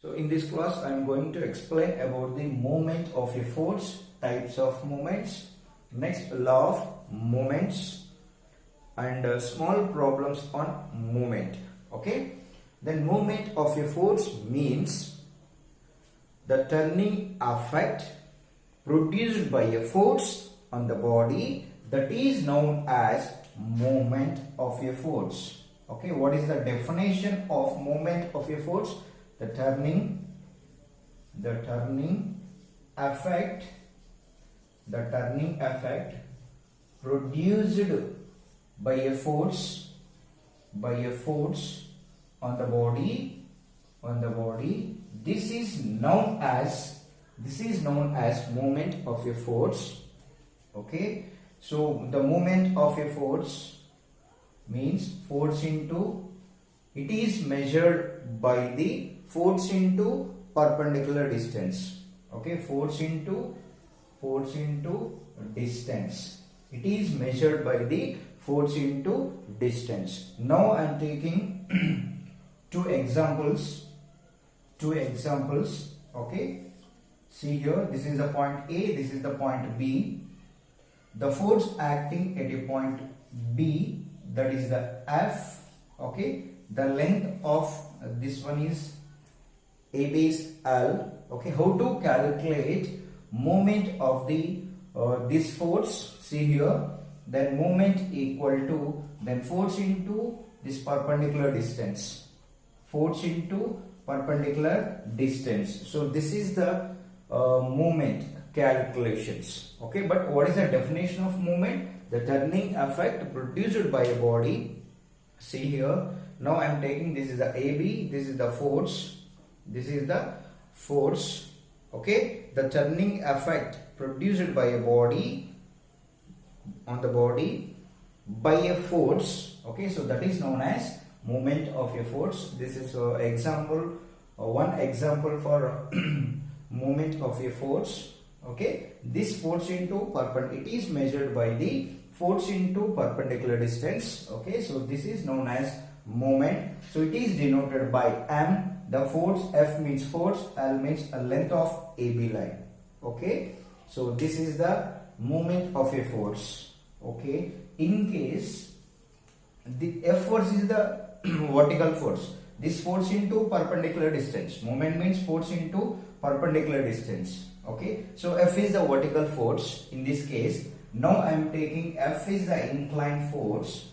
So in this class I am going to explain about the movement of a force, types of movements, next law of movements, and small problems on movement. Okay, then movement of a force means the turning effect produced by a force on the body, that is known as movement of a force. Okay, what is the definition of movement of a force? The turning effect produced by a force on the body, this is known as movement of a force. Okay, so the movement of a force means force into, it is measured by the force into perpendicular distance. Okay, force into distance, it is measured by the force into distance. Now I am taking two examples. Okay, see here, this is the point A, this is the point B. The force acting at a point B, that is the F. Okay, the length of this one is A base L. Okay, how to calculate moment of the this force? See here, then moment equal to then force into this perpendicular distance, force into perpendicular distance. So this is the moment calculations. Okay, but what is the definition of moment? The turning effect produced by a body. See here, now I am taking, this is the AB, this is the force, this is the force. Okay, the turning effect produced by a body on the body by a force. Okay, so that is known as movement of a force. This is example, one example for movement of a force. Okay, this force into perpendicular, it is measured by the force into perpendicular distance. Okay, so this is known as moment. So it is denoted by M. The force, F means force, L means a length of AB line. Okay, so this is the moment of a force. Okay, in case the F force is the vertical force, this force into perpendicular distance, moment means force into perpendicular distance. Okay, so F is the vertical force in this case. Now I am taking F is the inclined force.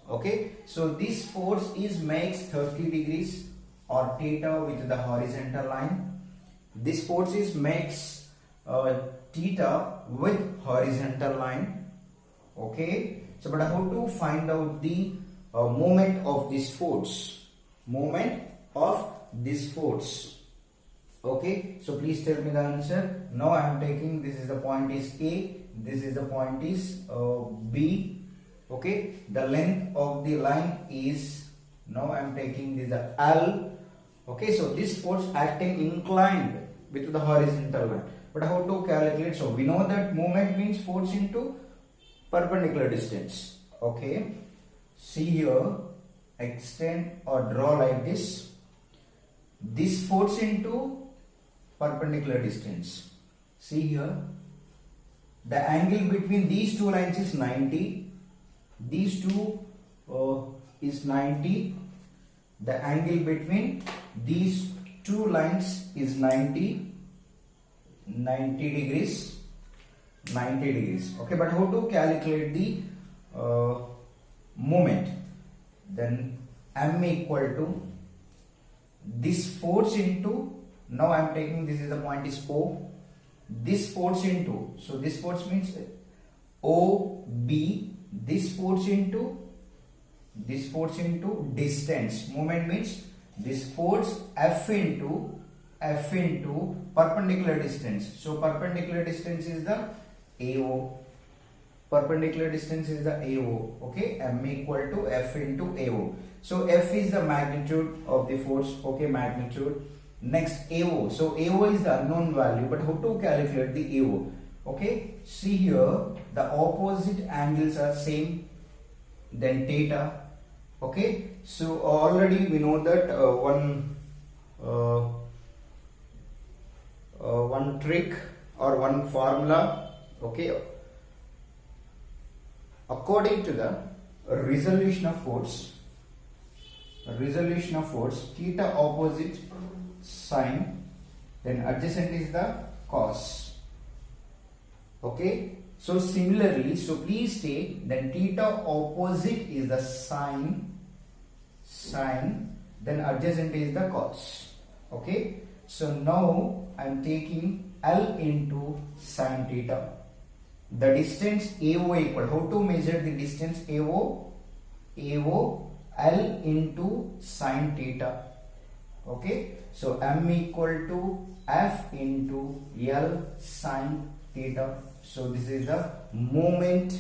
Okay, so this force is makes 30 degrees or theta with the horizontal line. This force is makes theta with horizontal line. Okay, so but how to find out the moment of this force? Okay, so please tell me the answer. Now I am taking, this is the point is A, this is the point is B. Okay, the length of the line is, now I am taking this the L. Okay, so this force acting inclined with the horizontal line. But how to calculate? So we know that moment means force into perpendicular distance. Okay, see here, extend or draw like this. This force into perpendicular distance. See here, the angle between these two lines is 90. These two is 90. The angle between these two lines is 90 degrees. Okay, but how to calculate the moment? Then M equal to this force into, now I am taking, this is the point is O, this force into, so this force means OB, this force into distance, moment means this force F into perpendicular distance. So perpendicular distance is the AO. Okay, M equal to F into AO. So F is the magnitude of the force. Okay, magnitude. Next AO. So AO is the unknown value, but how to calculate the AO? Okay, see here, the opposite angles are same, then theta. Okay, so already we know that one trick or one formula. Okay, according to the resolution of force, theta opposite sine, then adjacent is the cos. Okay, so similarly, so please take then theta opposite is the sine, then adjacent is the cos. Okay, so now I am taking L into sine theta. The distance AO equal, how to measure the distance AO? L into sine theta. Okay, so M equal to F into L sine theta. So this is the moment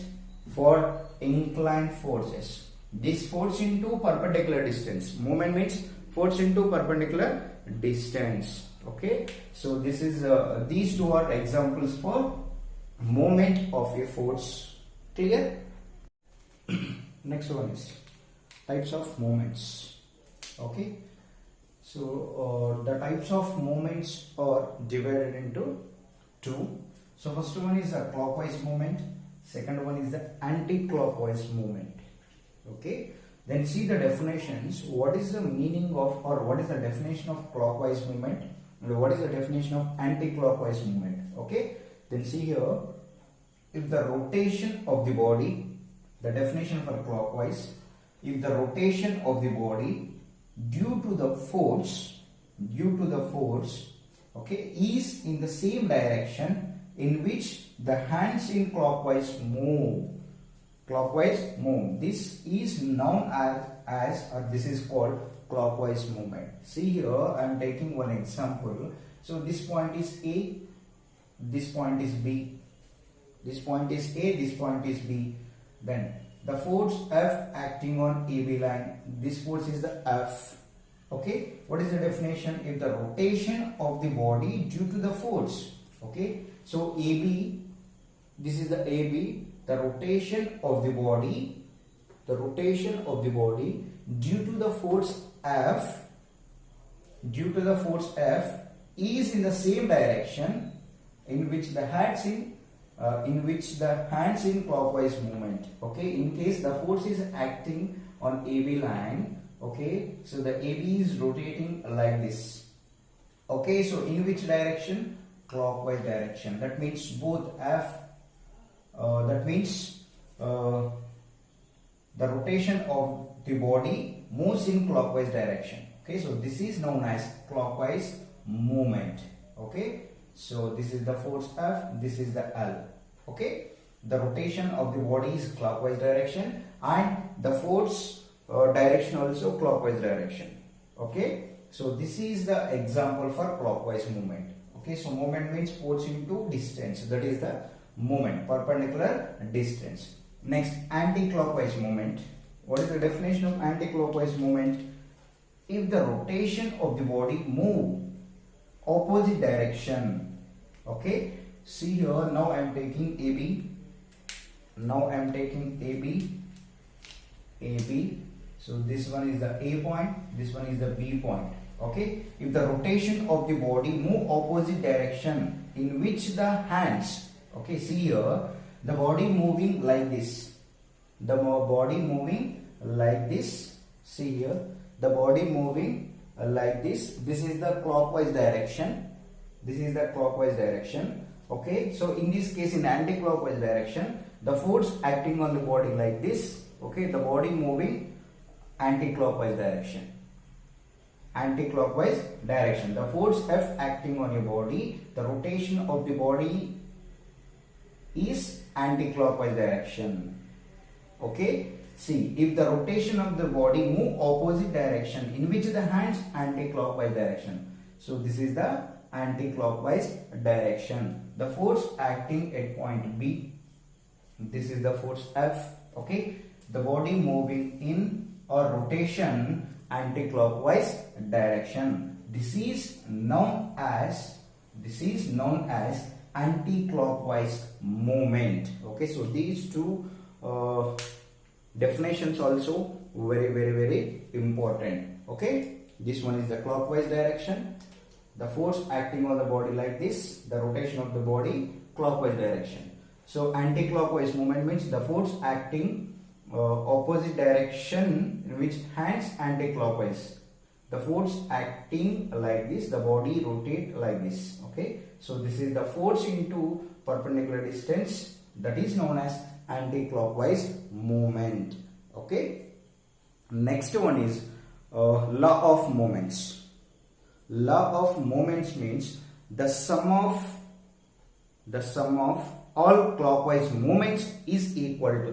for inclined forces. This force into perpendicular distance. Moment means force into perpendicular distance. Okay, so this is these two are examples for moment of a force. Clear? Next one is types of moments. Okay, so the types of moments are divided into two. So first one is a clockwise movement, second one is the anti-clockwise movement. Okay, then see the definitions. What is the meaning of, or what is the definition of clockwise movement, and what is the definition of anti-clockwise movement? Okay, then see here, if the rotation of the body, the definition for clockwise, if the rotation of the body due to the force, okay, is in the same direction in which the hands in clockwise move, this is known as or this is called clockwise movement. See here, I am taking one example. So this point is A, this point is B, this point is A, this point is B. Then the force F acting on AB line, this force is the F. Okay, what is the definition? If the rotation of the body due to the force. Okay, so AB, this is the AB, the rotation of the body due to the force F, is in the same direction in which the hands in clockwise movement. Okay, in case the force is acting on AB line, okay, so the AB is rotating like this. Okay, so in which direction? Clockwise direction. That means both F, the rotation of the body moves in clockwise direction. Okay, so this is known as clockwise movement. Okay, so this is the force F, this is the L. Okay, the rotation of the body is clockwise direction, and the force direction also clockwise direction. Okay, so this is the example for clockwise movement. Okay, so moment means force into distance, that is the moment, perpendicular distance. Next, anti-clockwise movement. What is the definition of anti-clockwise movement? If the rotation of the body move opposite direction. Okay, see here, now I am taking AB, so this one is the A point, this one is the B point. Okay, if the rotation of the body move opposite direction in which the hands, okay, see here, the body moving like this, see here, the body moving like this is the clockwise direction, okay. So in this case, in anti-clockwise direction, the force acting on the body like this, okay, the body moving anti-clockwise direction, the force F acting on your body, the rotation of the body is anti-clockwise direction. Okay, see, if the rotation of the body move opposite direction in which the hands anti-clockwise direction, so this is the anti-clockwise direction. The force acting at point B, this is the force F. Okay, the body moving in or rotation anti-clockwise direction. This is known as anti-clockwise movement. Okay, so these two definitions also very important. Okay, this one is the clockwise direction. The force acting on the body like this, the rotation of the body clockwise direction. So anti-clockwise movement means the force acting opposite direction, in which hands anti-clockwise. The force acting like this, the body rotate like this. Okay, so this is the force into perpendicular distance, that is known as anti-clockwise movement. Okay, next one is law of moments. Law of moments means the sum of all clockwise moments is equal to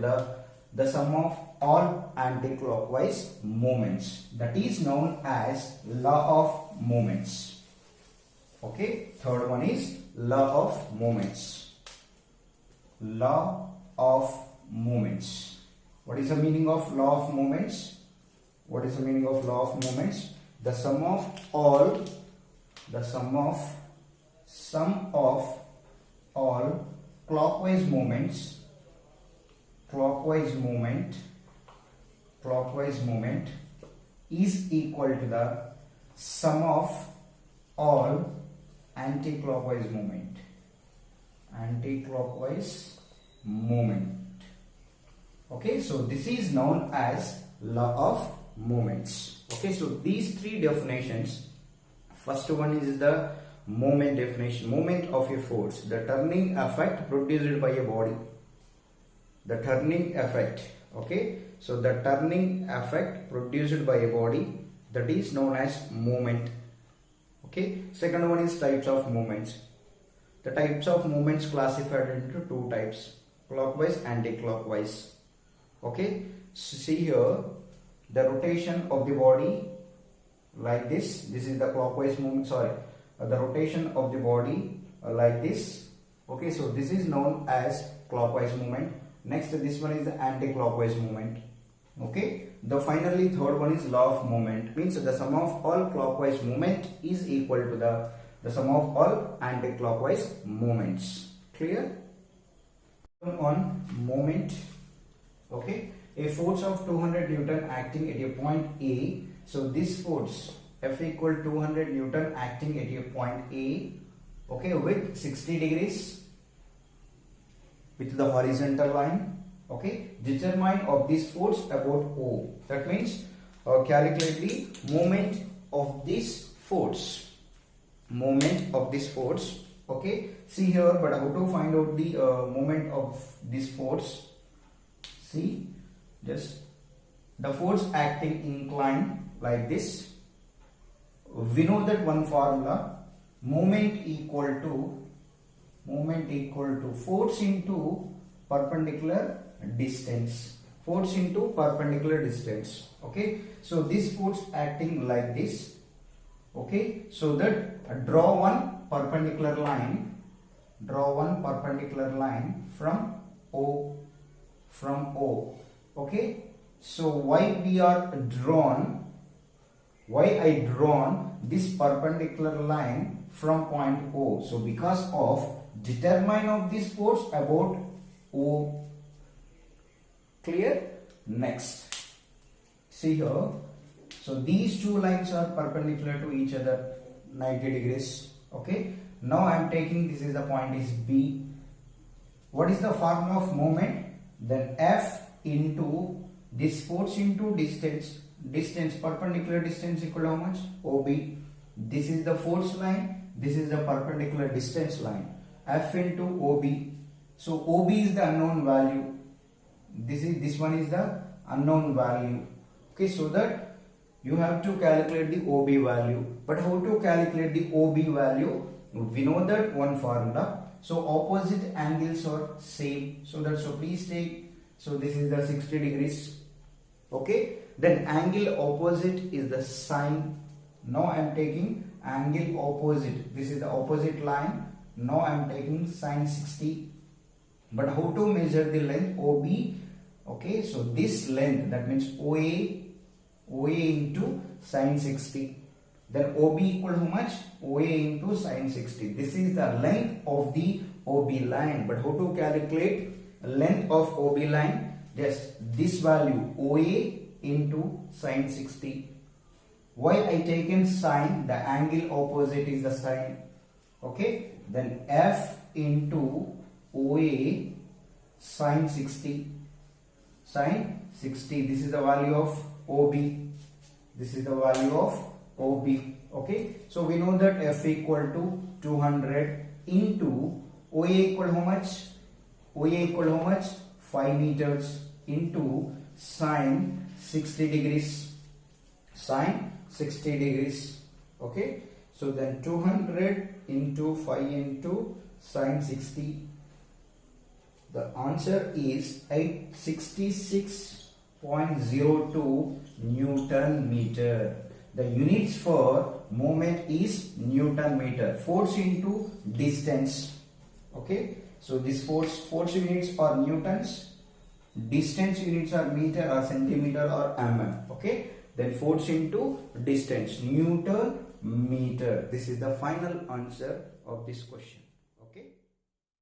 the sum of all anti-clockwise moments. That is known as law of moments. Okay, third one is law of moments. Law of moments. What is the meaning of law of moments? What is the meaning of law of moments? The sum of all clockwise movement is equal to the sum of all anti-clockwise movement. Okay, so this is known as law of moments. Okay, so these three definitions. First one is the moment definition. Moment of a force, the turning effect produced by a body. The turning effect. Okay, so the turning effect produced by a body, that is known as moment. Okay, second one is types of movements. The types of movements classified into two types: clockwise and anti-clockwise. Okay, so see here, the rotation of the body like this. This is the clockwise movement. The rotation of the body like this. Okay, so this is known as clockwise movement. Next, this one is the anti-clockwise movement. Okay, the finally third one is law of movement, means the sum of all clockwise movement is equal to the sum of all anti-clockwise movements. Clear? On moment. Okay, a force of 200 Newton acting at a point A. So this force F equal 200 Newton acting at a point A, okay, with 60 degrees with the horizontal line. Okay, determine of this force about O. That means calculate the moment of this force. Okay, see here, but how to find out the moment of this force? See, just the force acting inclined like this. We know that one formula: moment equal to force into perpendicular distance. Okay, so this force acting like this. Okay, so that draw one perpendicular line from O. Okay, so why I drawn this perpendicular line from point O? So because of determine of this force about O. Clear? Next, see here, so these two lines are perpendicular to each other 90 degrees. Okay, now I am taking, this is the point is B. What is the formula of moment? Then F into this force into distance, perpendicular distance equal to how much? OB. This is the force line, this is the perpendicular distance line. F into OB. So OB is the unknown value. This one is the unknown value. Okay, so that you have to calculate the OB value. But how to calculate the OB value? We know that one formula. So opposite angles are same. So please take. So this is the 60 degrees. Okay. Then angle opposite is the sine. Now I am taking angle opposite. This is the opposite line. Now I am taking sine 60. But how to measure the length OB? Okay, so this length, that means OA into sine 60. Then OB equal to how much? OA into sine 60. This is the length of the OB line. But how to calculate length of OB line? Just this value OA into sine 60. Why I taken sine? The angle opposite is the sine. Okay, then F into OA sine 60. Sine 60. This is the value of OB. This is the value of OB. Okay, so we know that F equal to 200 into OA equal how much? OA equal how much? 5 meters into sine 60 degrees. Sine 60 degrees. Okay, so then 200 into 5 into sine 60. The answer is 866.02 Newton meter. The units for moment is Newton meter. Force into distance. Okay, so this force units are newtons, distance units are meter or centimeter or mm. Okay, then force into distance, Newton meter. This is the final answer of this question.